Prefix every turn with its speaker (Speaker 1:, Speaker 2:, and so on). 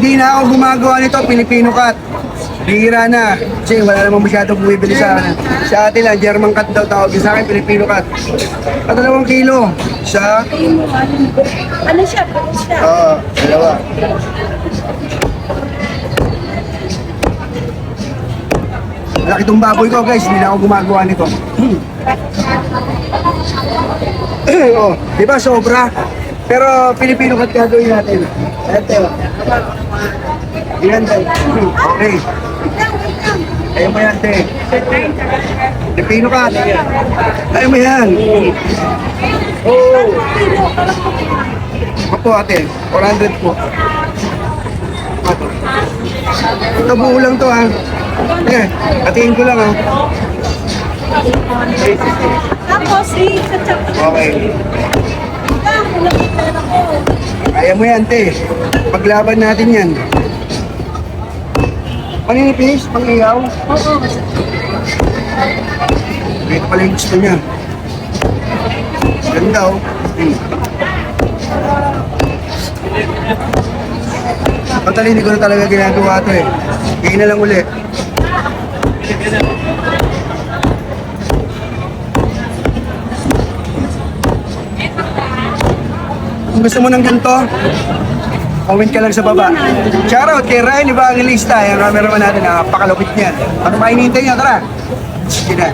Speaker 1: Hindi na ako gumagawa nito, Filipino cut. Bihira na. Kasi wala namang masyadong bumibili sa akin. Sa atin lang, German cut daw tawag. Sa akin, Filipino cut. At 2 kilo. Siya.
Speaker 2: Ano siya?
Speaker 1: Oo, dalawa. Malaki itong baboy ko guys, hindi na ako gumagawa nito. Oh, di ba sobra? Pero Filipino cut gagawin natin. Ito. Yan tayo. Okay. Ayaw mo yan, te. Filipino cut. Ayaw mo yan. Oh. Opo, ate. 400 po. Ito buo lang to, ha. Eh, hatiin ko lang, ha.
Speaker 2: Tapos,
Speaker 1: Okay. Kaya mo yan, te. Paglaban natin yan. Paninipis, pang-iyaw.
Speaker 2: Oo.
Speaker 1: Ito pala yung gusto niya. Ganda, oh. Pagtali, hindi ko na talaga ginagawa ito, eh. Ngayon na lang uli. Kung gusto mo ng ganito, comment ka lang sa baba. Shoutout kay Ryan Evangelista, yung cameraman natin, napakalupit niyan. Ano pa hinihintay niya? Tara! Sige na.